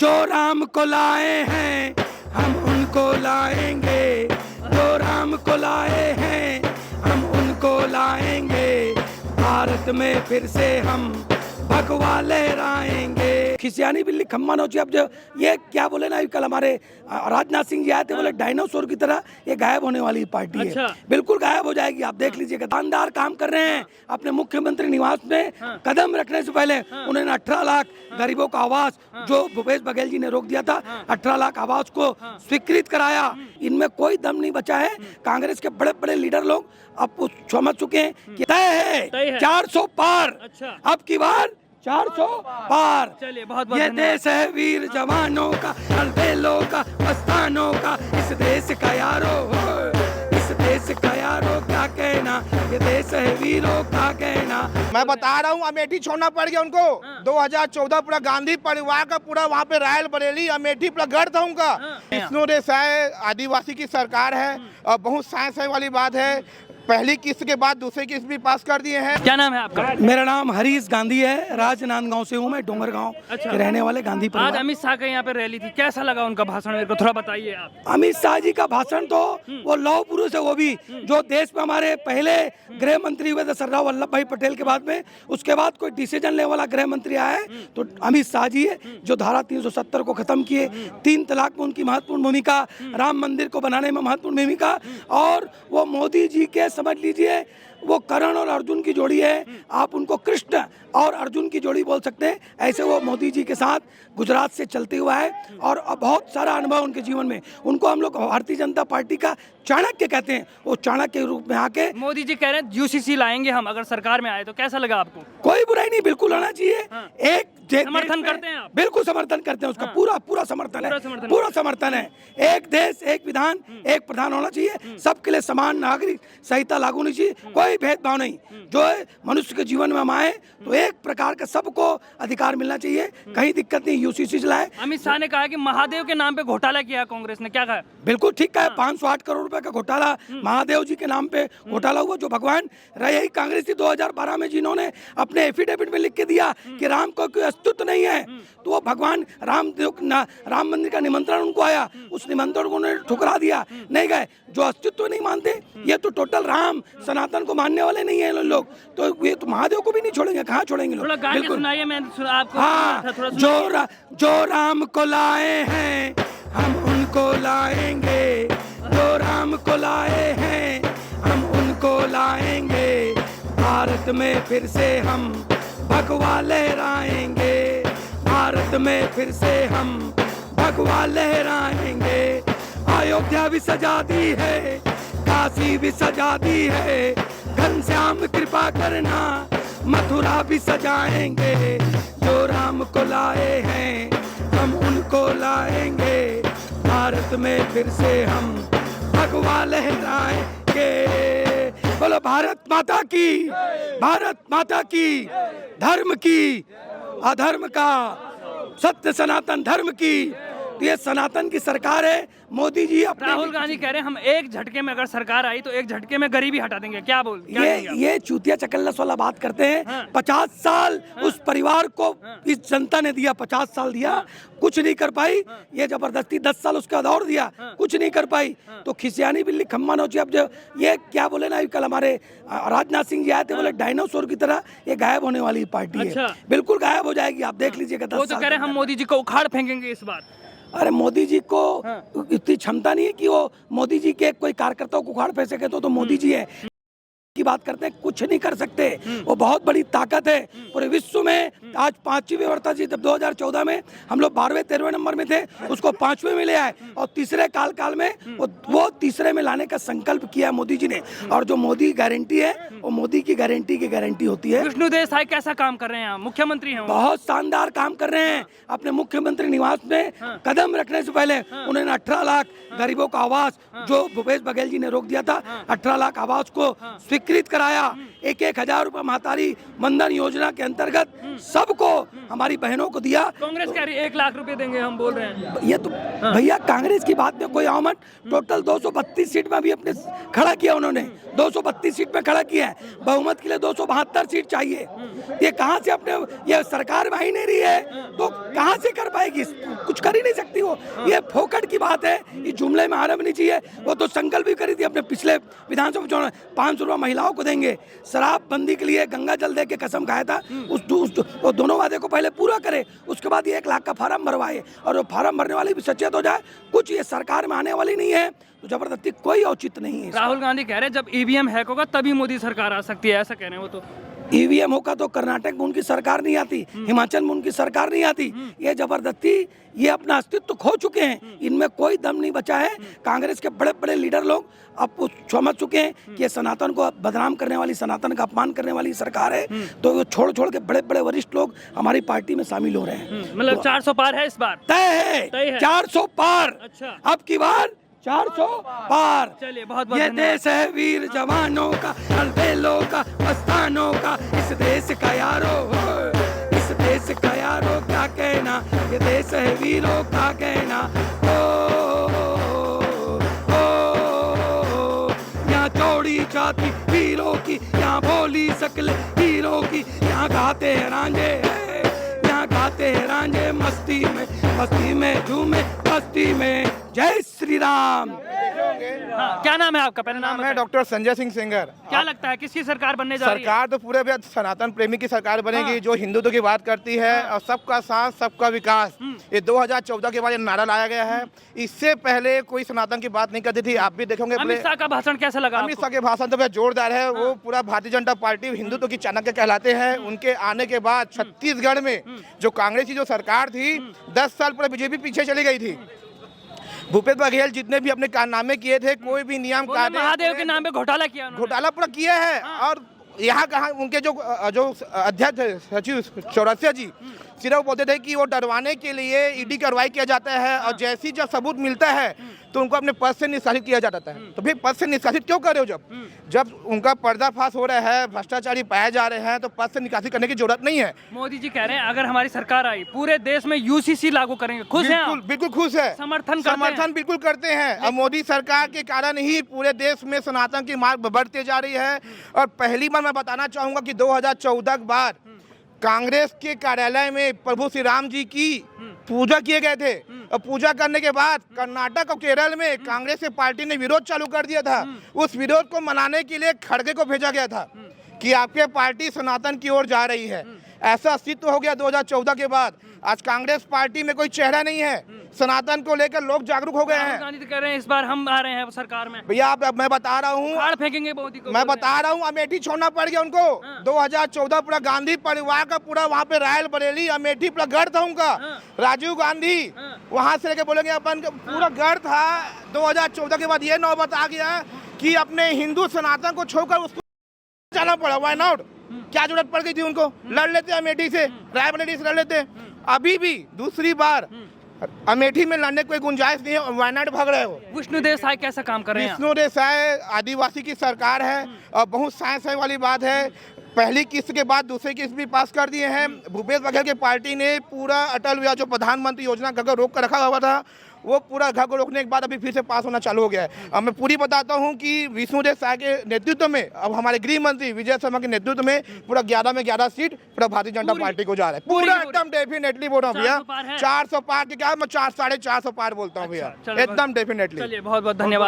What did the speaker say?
जो राम को लाए हैं हम उनको लाएंगे, जो राम को लाए हैं हम उनको लाएंगे, भारत में फिर से हम भगवा लहराएंगे। खिसियानी बिल्ली खम्मा नोची। अब जो ये क्या बोले ना, कल हमारे राजनाथ सिंह जी आए थे, बोले डायनासोर की तरह ये गायब होने वाली पार्टी है। अच्छा। बिल्कुल गायब हो जाएगी, आप देख लीजिएगा। शानदार काम कर रहे हैं अपने मुख्यमंत्री निवास में। कदम रखने से पहले उन्होंने 18 लाख गरीबों का आवास, जो भूपेश बघेल जी ने रोक दिया था, 18 लाख आवास को स्वीकृत कराया। इनमें कोई दम नहीं बचा है। कांग्रेस के बड़े बड़े लीडर लोग अब समझ चुके हैं कि तय है 400 पार। अच्छा। अब की बार 400 पार। चलिए, बहुत बहुत ये धन्यवाद। देश है वीर जवानों का, अलबेलों का, मस्तानों का, इस देश का यारो, इस देश का यारो क्या कहना, ये देश है वीरों का कहना। मैं बता रहा हूँ, अमेठी छोड़ना पड़ गया उनको। 2014 पूरा गांधी परिवार का पूरा वहाँ पे रायल बरेली अमेठी पूरा गढ़ था उनका। विष्णु देसाई आदिवासी की सरकार है और बहुत साइंस वाली बात है। पहली किस्त के बाद दूसरी किस्त भी पास कर दिए हैं। क्या नाम है आपका? मेरा नाम हरीश गांधी है, राजनांदगांव से हूँ मैं, डोंगरगांव के रहने वाले गांधी आज परिवार। अमित शाह का यहाँ पे रैली थी, कैसा लगा उनका भाषण? मेरे को थोड़ा बताइए आप। अमित शाह जी का भाषण तो वो लौह पुरुष है, वो भी जो देश में हमारे पहले गृह मंत्री हुए थे सरदार वल्लभ भाई पटेल के बाद में, उसके बाद कोई डिसीजन लेने वाला गृह मंत्री आया है तो अमित शाह जी है, जो धारा 370 को खत्म किए। 3 तलाक में उनकी महत्वपूर्ण भूमिका, राम मंदिर को बनाने में महत्वपूर्ण भूमिका, और वो मोदी जी के समझ लीजिए वो करण और अर्जुन की जोड़ी है। आप उनको कृष्ण और अर्जुन की जोड़ी बोल सकते हैं। ऐसे वो मोदी जी के साथ गुजरात से चलते हुआ है और अब बहुत सारा अनुभव उनके जीवन में। उनको हम लोग भारतीय जनता पार्टी का चाणक्य कहते हैं। वो चाणक्य के रूप में आके मोदी जी कह रहे हैं यूसीसी लाएंगे हम अगर सरकार में आए, तो कैसा लगा आपको? कोई बुराई नहीं, बिल्कुल आना चाहिए। एक समर्थन करते हैं आप? बिल्कुल समर्थन करते हैं उसका। पूरा समर्थन है, पूरा समर्थन है। एक देश, एक विधान, एक प्रधान होना चाहिए। सबके लिए समान नागरिक संहिता लागू होनी चाहिए, कोई भेदभाव नहीं। जो है मनुष्य के जीवन में हम आए तो एक प्रकार का सबको अधिकार मिलना चाहिए, कहीं दिक्कत नहीं। यूसीसी चलाए। अमित शाह ने कहा कि महादेव के नाम पे घोटाला किया कांग्रेस ने, क्या कहा? बिल्कुल ठीक है। 508 करोड़ रुपए का घोटाला महादेव जी के नाम पे घोटाला हुआ, जो भगवान रही कांग्रेस थी 2012 में, जिन्होंने अपने एफिडेविट में लिख के दिया कि राम का कोई अस्तित्व नहीं है, तो वो भगवान राम मंदिर का निमंत्रण उनको आया, उस निमंत्रण को उन्होंने ठुकरा दिया, नहीं गए। जो अस्तित्व नहीं मानते, ये तो टोटल राम सनातन को मानने वाले नहीं है लोग, तो ये तो महादेव को भी नहीं छोड़ेंगे। कहाँ छोड़ेंगे लोग? बिल्कुल सुनाइए, मैं आपको। हाँ, जो राम को लाए हैं हम उनको लाएंगे, जो राम को लाए हैं हम उनको लाएंगे, भारत में फिर से हम भगवा लहराएंगे, भारत में फिर से हम भगवा लहराएंगे। अयोध्या भी सजा दी है, काशी भी सजा दी है, घनश्याम कृपा करना मथुरा भी सजाएंगे। जो राम को लाए हैं हम उनको लाएंगे, भारत में फिर से हम भगवा लहराएंगे। बोलो भारत माता की, भारत माता की, धर्म की, अधर्म का, सत्य सनातन धर्म की। तो ये सनातन की सरकार है। मोदी जी अपने राहुल गांधी कह रहे हैं हम एक झटके में अगर सरकार आई तो एक झटके में गरीबी हटा देंगे, क्या ये चूतिया चकल्लस वाला बात करते हैं। 50 साल उस परिवार को इस जनता ने दिया, 50 साल दिया, कुछ नहीं कर पाई। ये जबरदस्ती 10 साल उसका दौर दिया, कुछ नहीं कर पाई। तो खिसियानी बिल्ली खम्मा नोची। अब जो ये क्या बोले ना, कल हमारे राजनाथ सिंह जी आए थे, बोले डायनासोर की तरह ये गायब होने वाली पार्टी है। बिल्कुल गायब हो जाएगी, आप देख लीजिएगा। वो तो कह रहे हैं हम मोदी जी को उखाड़ फेंकेंगे इस बार। अरे मोदी जी को इतनी क्षमता नहीं है कि वो मोदी जी के कोई कार्यकर्ताओं को उखाड़ फेंक सके, तो मोदी जी है की बात करते हैं, कुछ नहीं कर सकते। वो बहुत बड़ी ताकत है पूरे विश्व में। आज 5वीं व्यवस्था जी, जब 2014 में हम लोग 12वें 13वें नंबर में थे, उसको 5वें में ले आए और तीसरे काल में वो तीसरे में लाने का संकल्प किया मोदी जी ने। और जो मोदी गारंटी है वो मोदी की गारंटी होती है। विष्णु देसाई कैसा काम कर रहे हैं? मुख्यमंत्री हैं, बहुत शानदार काम कर रहे हैं। अपने मुख्यमंत्री निवास में कदम रखने से पहले उन्होंने 18 लाख गरीबों का आवास, जो भूपेश बघेल जी ने रोक दिया था, 18 लाख आवास को स्वीकृत विकृत कराया। 1,000 रुपये महतारी मनधन योजना के अंतर्गत सबको हमारी बहनों को दिया। कांग्रेस कह रही है 1 लाख रुपए देंगे, हम बोल रहे हैं। ये तो भैया कांग्रेस की बात में कोई आओ मत। टोटल 232 सीट में भी अपने खड़ा किया उन्होंने, 232 सीट में खड़ा किया है। बहुमत के लिए 272 सीट चाहिए। ये कहाँ से अपने, ये सरकार में ही नहीं रही है तो कहाँ से कर पाएगी? कुछ कर ही नहीं सकती वो। ये फोकट की बात है, ये जुमले में आना भी नहीं चाहिए। वो तो संकल्प भी करी थी अपने पिछले विधानसभा चुनाव में, 500 रुपये महिलाओं को देंगे, शराबबंदी के लिए गंगा जल दे के कसम खाया था। वो दोनों वादे को पहले पूरा करे, उसके बाद 1 लाख का फार्म भरवाए और वो फार्म भरने वाले भी सचेत हो जाए। कुछ ये सरकार में आने वाली नहीं है तो जबरदस्ती कोई औचित्य नहीं है। राहुल गांधी कह रहे हैं जब ईवीएम हैक होगा तभी मोदी सरकार आ सकती है, ऐसा कह रहे हैं वो तो। ईवीएम होगा तो कर्नाटक में उनकी सरकार नहीं आती, हिमाचल में उनकी सरकार नहीं आती। ये जबरदस्ती, ये अपना अस्तित्व खो चुके हैं, इनमें कोई दम नहीं बचा है। कांग्रेस के बड़े बड़े लीडर लोग अब समझ चुके हैं कि ये सनातन को बदनाम करने वाली, सनातन का अपमान करने वाली सरकार है। तो वो छोड़ छोड़ के बड़े बड़े वरिष्ठ लोग हमारी पार्टी में शामिल हो रहे हैं। मतलब 400 पार है इस बार, तय है 400 पार। अच्छा, अब की बार 400 पार। चलिए बहुत बहुत ये धन्यवाद। देश है वीर जवानों का, अलबेलों का, मस्तानों का, इस देश का यारो, इस देश का यारो क्या कहना, ये देश है वीरों का कहना। यहाँ चौड़ी छाती वीरों की, यहाँ भोली शक्ल हीरों की, यहाँ गाते हैं रांझे, यहाँ गाते हैं रांझे मस्ती में झूमे मस्ती में। जय श्री राम। हाँ, क्या नाम है आपका? पहले नाम है डॉक्टर संजय सिंह सेंगर। क्या लगता है किसकी सरकार बनने जा रही है? सरकार तो पूरे सनातन प्रेमी की सरकार बनेगी, जो हिंदुत्व की बात करती है और सबका साथ सबका विकास। ये 2014 के बाद ये नारा लाया गया है। इससे पहले कोई सनातन की बात नहीं करती थी। आप भी देखोगे अमित शाह का भाषण कैसा लगा? अमित शाह के भाषण तो जोरदार है। वो पूरा भारतीय जनता पार्टी हिंदुत्व की चाणक्य कहलाते हैं। उनके आने के बाद छत्तीसगढ़ में जो कांग्रेस की जो सरकार थी, 10 साल पूरा बीजेपी पीछे चली गई थी। भूपेश बघेल जितने भी अपने कारनामे किए थे, कोई भी नियम महादेव के नाम पे घोटाला किया, घोटाला पूरा किया है। और यहाँ कहा उनके जो अध्यक्ष सचिव चौरसिया जी सिर्फ बोलते थे कि वो डरवाने के लिए ईडी कार्रवाई किया जाता है और जैसी जब सबूत मिलता है तो उनको अपने पद से निष्कासित किया जाता है। तो फिर पद से निष्कासित क्यों कर रहे हो? जब उनका पर्दाफाश हो रहा है, भ्रष्टाचारी पाए जा रहे हैं, तो पद से निष्कासित करने की जरूरत नहीं है। मोदी जी कह रहे हैं अगर हमारी सरकार आई पूरे देश में यूसीसी लागू करेंगे। खुश हैं आप? बिल्कुल खुश है, समर्थन बिल्कुल करते हैं। और मोदी सरकार के कारण ही पूरे देश में सनातन की मांग बढ़ती जा रही है। और पहली बार मैं बताना चाहूंगा कि 2014 के बाद कांग्रेस के कार्यालय में प्रभु श्री राम जी की पूजा किए गए थे और पूजा करने के बाद कर्नाटक और केरल में कांग्रेस की पार्टी ने विरोध चालू कर दिया था। उस विरोध को मनाने के लिए खड़गे को भेजा गया था कि आपके पार्टी सनातन की ओर जा रही है। ऐसा अस्तित्व हो गया 2014 के बाद। आज कांग्रेस पार्टी में कोई चेहरा नहीं है। सनातन को लेकर लोग जागरूक हो गए हैं। गांधी कह रहे हैं इस बार हम आ रहे हैं सरकार में। भैया मैं बता रहा हूँ, फेंकेंगे मोदी को। मैं बता रहा हूँ, अमेठी छोड़ना पड़ गया उनको। 2014 पूरा गांधी परिवार का पूरा वहाँ पे रायल बरेली अमेठी पूरा गढ़ था उनका। राजीव गांधी वहाँ से लेके बोलेंगे अपन पूरा गढ़ था। 2014 के बाद ये नौबत आ गया कि अपने हिंदू सनातन को छोड़कर उसको जाना पड़ा। Why not? क्या जरूरत पड़ गई थी उनको? लड़ लेते अमेठी से, रायबरेली से लड़ लेते। अभी भी दूसरी बार अमेठी में लड़ने कोई गुंजाइश नहीं है। वायनाड भाग रहे हो। विष्णु देसाई कैसा काम कर रहे हैं? विष्णु देसाई आदिवासी की सरकार है और बहुत साइंस वाली बात है। पहली किस्त के बाद दूसरी किस्त भी पास कर दिए हैं। भूपेश बघेल की पार्टी ने पूरा अटल जो प्रधानमंत्री योजना घर को रोक कर रखा हुआ था, वो पूरा घर को रोकने के बाद अभी फिर से पास होना चालू हो गया है। अब मैं पूरी बताता हूँ कि विष्णु देसाई के नेतृत्व में अब हमारे गृह मंत्री विजय शर्मा के नेतृत्व में पूरा 11 में 11 सीट पूरा भारतीय जनता पार्टी को जा रहा है। पूरा एकदम डेफिनेटली बोल रहा हूँ भैया। 400 पार के क्या, मैं 400 साढ़े 400 पार बोलता हूँ भैया, एकदम डेफिनेटली। चलिए बहुत बहुत धन्यवाद।